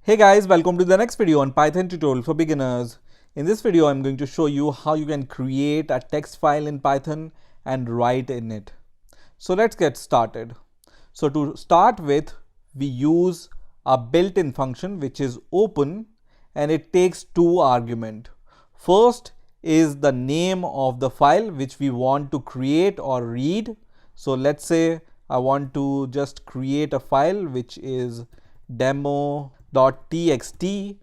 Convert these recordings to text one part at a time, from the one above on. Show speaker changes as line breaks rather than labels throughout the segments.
Hey guys, welcome to the next video on Python tutorial for beginners. In this video, I'm going to show you how you can create a text file in Python and write in it. So let's get started. So to start with, we use a built-in function which is open, and it takes two arguments. First is the name of the file which we want to create or read. So let's say I want to just create a file which is demo.txt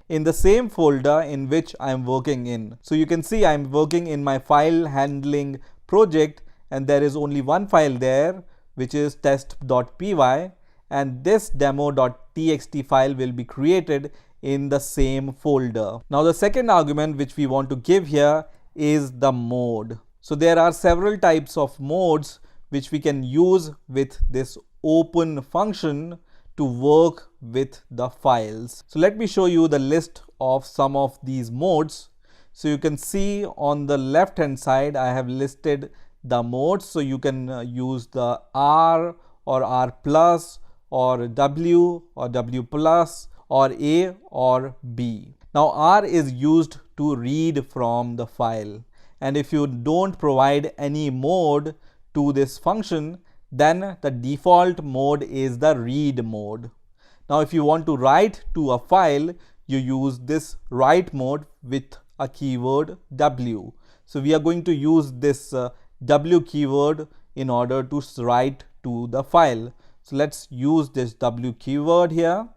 in the same folder in which I am working in. So you can see I am working in my file handling project, and there is only one file there which is test.py, and this demo.txt file will be created in the same folder. Now the second argument which we want to give here is the mode. So there are several types of modes which we can use with this open function to work with the files. So let me show you the list of some of these modes. So you can see on the left hand side I have listed the modes. So you can use the R or R plus or W or W plus or A or B. Now R is used to read from the file, and if you don't provide any mode to this function, then the default mode is the read mode. Now if you want to write to a file, you use this write mode with a keyword W. So we are going to use this W keyword in order to write to the file. So let's use this W keyword here,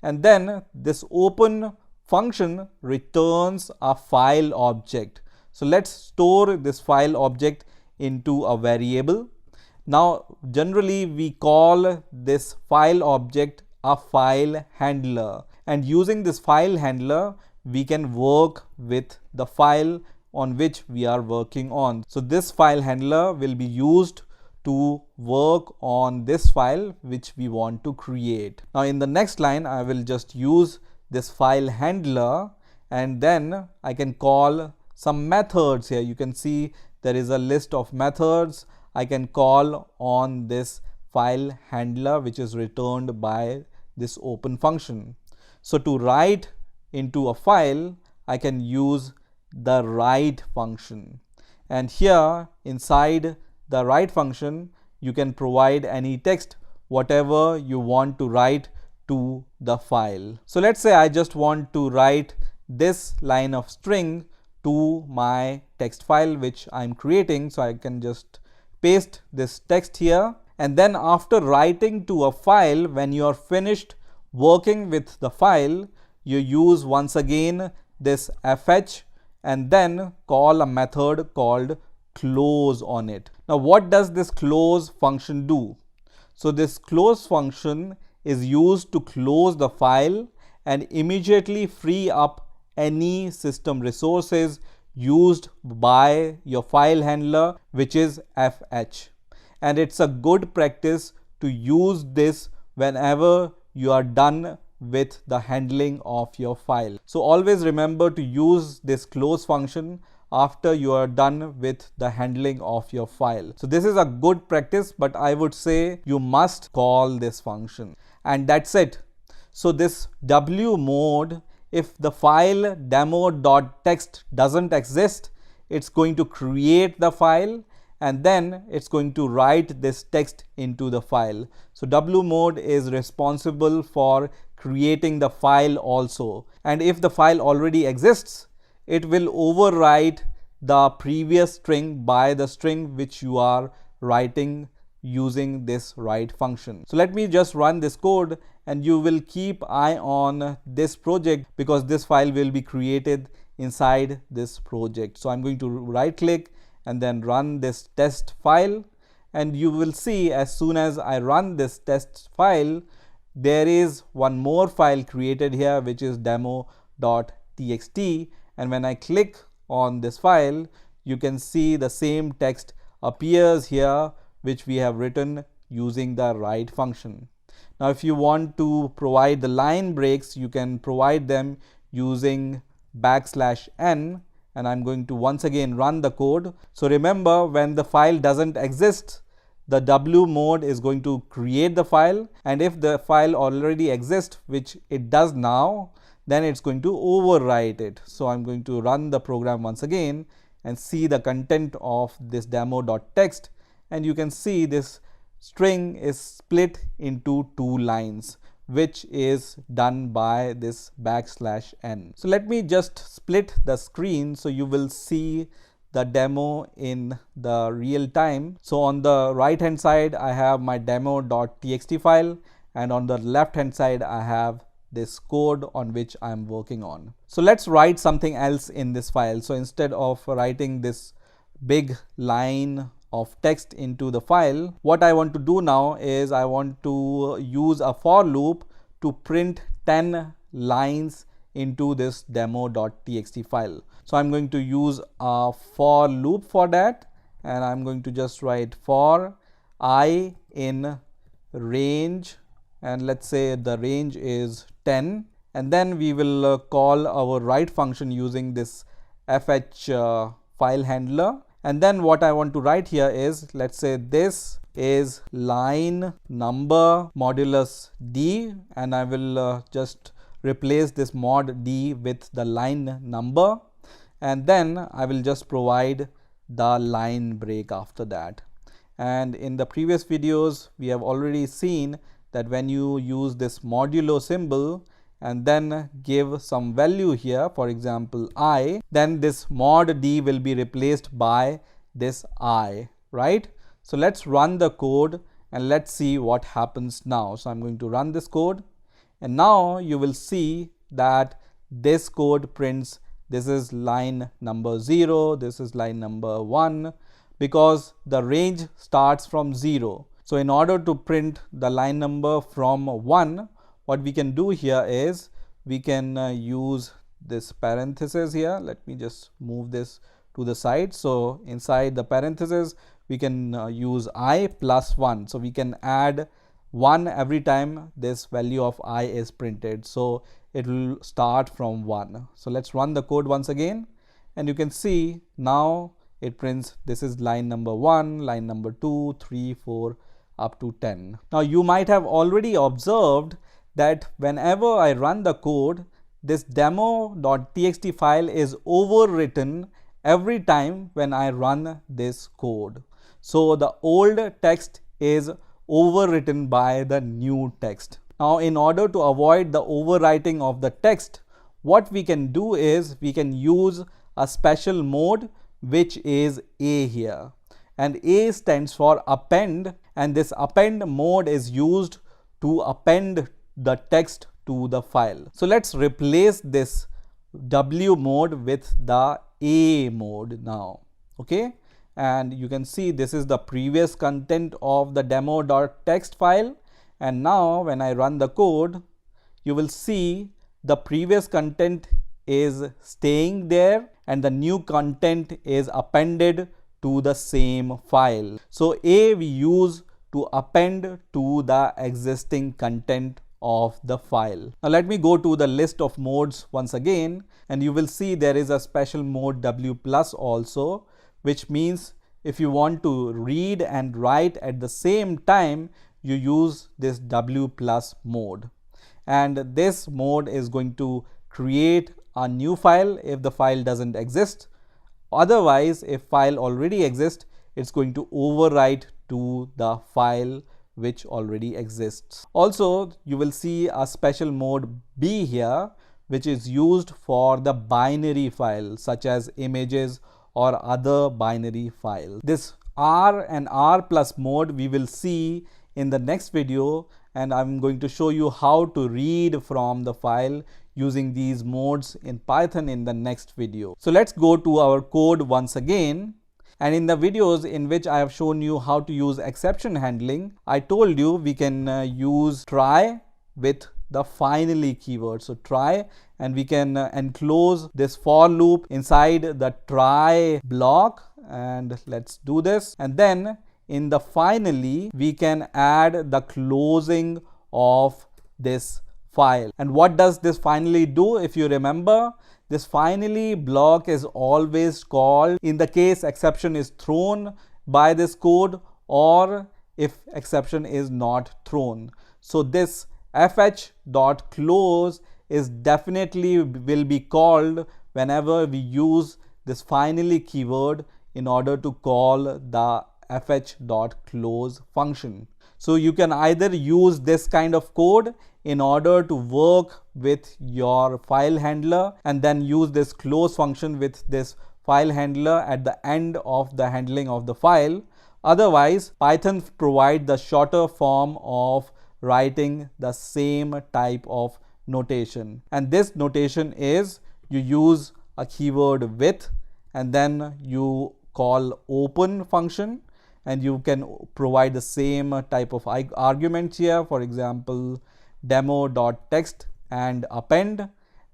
and then this open function returns a file object. So let's store this file object into a variable. Now generally we call this file object a file handler, and using this file handler we can work with the file on which we are working on. So this file handler will be used to work on this file which we want to create. Now in the next line I will just use this file handler, and then I can call some methods here. You can see there is a list of methods I can call on this file handler which is returned by this open function. So to write into a file, I can use the write function, and here inside the write function you can provide any text whatever you want to write to the file. So let's say I just want to write this line of string to my text file which I'm creating. So I can just paste this text here, and then after writing to a file, when you are finished working with the file, you use once again this fh and then call a method called close on it. Now what does this close function do? So this close function is used to close the file and immediately free up any system resources used by your file handler, which is fh, and it's a good practice to use this whenever you are done with the handling of your file. So always remember to use this close function after you are done with the handling of your file. So this is a good practice, but I would say you must call this function, and that's it. So this W mode, if the file demo.txt doesn't exist, it's going to create the file and then it's going to write this text into the file. So W mode is responsible for creating the file also, and if the file already exists, it will overwrite the previous string by the string which you are writing using this write function. So let me just run this code, and you will keep eye on this project because this file will be created inside this project. So I'm going to right click and then run this test file, and you will see as soon as I run this test file, there is one more file created here which is demo.txt, and when I click on this file, you can see the same text appears here which we have written using the write function. Now if you want to provide the line breaks, you can provide them using \n, and I'm going to once again run the code. So remember, when the file doesn't exist, the W mode is going to create the file, and if the file already exists, which it does now, then it's going to overwrite it. So I'm going to run the program once again and see the content of this demo.txt, and you can see this string is split into 2 lines, which is done by this \n. So let me just split the screen so you will see the demo in the real time. So on the right hand side I have my demo.txt file, and on the left hand side I have this code on which I'm working on. So let's write something else in this file. So instead of writing this big line of text into the file, what I want to do now is I want to use a for loop to print 10 lines into this demo.txt file. So I'm going to use a for loop for that, and I'm going to just write for I in range, and let's say the range is 10, and then we will call our write function using this fh file handler. And then what I want to write here is, let's say this is line number modulus d, and I will just replace this mod d with the line number, and then I will just provide the line break after that. And in the previous videos we have already seen that when you use this modulo symbol and then give some value here, for example I, then this mod d will be replaced by this I, right? So let's run the code and let's see what happens now. So I'm going to run this code, and now you will see that this code prints this is line number 0, this is line number 1, because the range starts from 0. So in order to print the line number from 1, what we can do here is we can use this parenthesis here. Let me just move this to the side. So inside the parenthesis we can use I plus 1. So we can add 1 every time this value of I is printed. So it will start from 1. So let's run the code once again, and you can see now it prints this is line number 1, line number 2, 3, 4 up to 10. Now you might have already observed that whenever I run the code, this demo.txt file is overwritten every time when I run this code. So the old text is overwritten by the new text. Now in order to avoid the overwriting of the text, what we can do is we can use a special mode which is A here, and A stands for append, and this append mode is used to append the text to the file. So let's replace this W mode with the A mode now, okay? And you can see this is the previous content of the demo.txt file, and now when I run the code, you will see the previous content is staying there and the new content is appended to the same file. So A we use to append to the existing content of the file. Now let me go to the list of modes once again, and you will see there is a special mode W plus also, which means if you want to read and write at the same time, you use this W plus mode. And this mode is going to create a new file if the file doesn't exist. Otherwise, if file already exists, it's going to overwrite to the file which already exists. Also, you will see a special mode B here, which is used for the binary file such as images or other binary files. This R and R plus mode we will see in the next video, and I'm going to show you how to read from the file using these modes in Python in the next video. So let's go to our code once again. And in the videos in which I have shown you how to use exception handling, I told you we can use try with the finally keyword. So try, and we can enclose this for loop inside the try block, and let's do this. And then in the finally we can add the closing of this file. And what does this finally do? If you remember, this finally block is always called in the case exception is thrown by this code, or if exception is not thrown. So this fh.close is definitely will be called whenever we use this finally keyword in order to call the fh.close function. So you can either use this kind of code in order to work with your file handler and then use this close function with this file handler at the end of the handling of the file. Otherwise, Python provides the shorter form of writing the same type of notation. And this notation is you use a keyword with and then you call open function, and you can provide the same type of arguments here. For example, demo.text and append,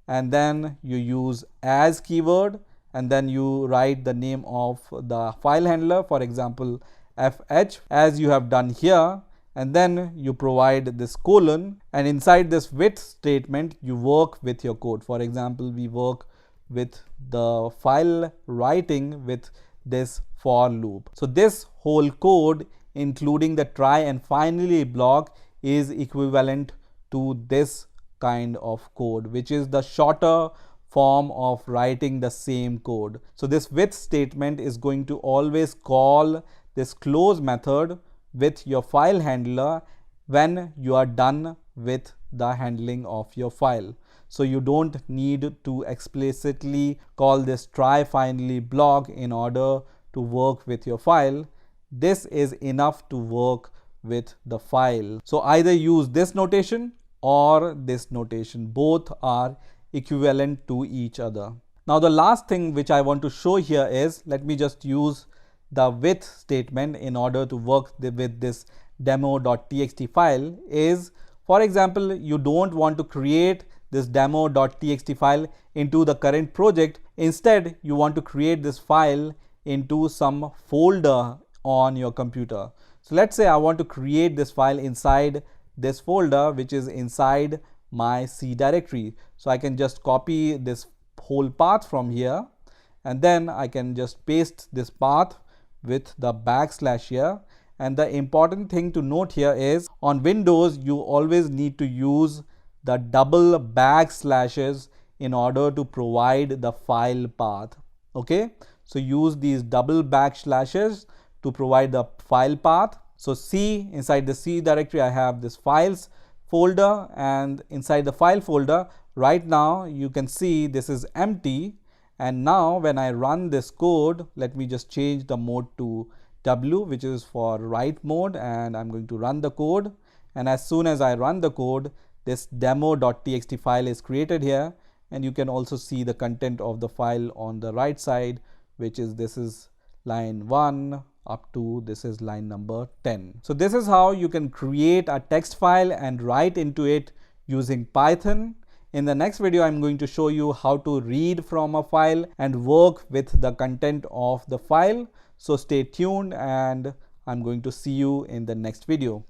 and then you use as keyword and then you write the name of the file handler, for example fh, as you have done here, and then you provide this colon, and inside this with statement you work with your code. For example, we work with the file writing with this for loop. So this whole code, including the try and finally block, is equivalent to this kind of code, which is the shorter form of writing the same code. So this with statement is going to always call this close method with your file handler when you are done with the handling of your file. So you don't need to explicitly call this try finally block in order to work with your file. This is enough to work with the file. So either use this notation or this notation. Both are equivalent to each other. Now the last thing which I want to show here is, let me just use the with statement in order to work with this demo.txt file is, for example, you don't want to create this demo.txt file into the current project. Instead, you want to create this file into some folder on your computer. So let's say I want to create this file inside this folder, which is inside my C directory. So I can just copy this whole path from here, and then I can just paste this path with the backslash here. And the important thing to note here is, on Windows you always need to use the double backslashes in order to provide the file path. Okay, so use these double backslashes to provide the file path. So C, inside the C directory I have this files folder, and inside the file folder right now you can see this is empty. And now when I run this code, let me just change the mode to W, which is for write mode, and I'm going to run the code. And as soon as I run the code, this demo.txt file is created here, and you can also see the content of the file on the right side, which is this is line 1 up to this is line number 10. So this is how you can create a text file and write into it using Python. In the next video, I'm going to show you how to read from a file and work with the content of the file. So stay tuned, and I'm going to see you in the next video.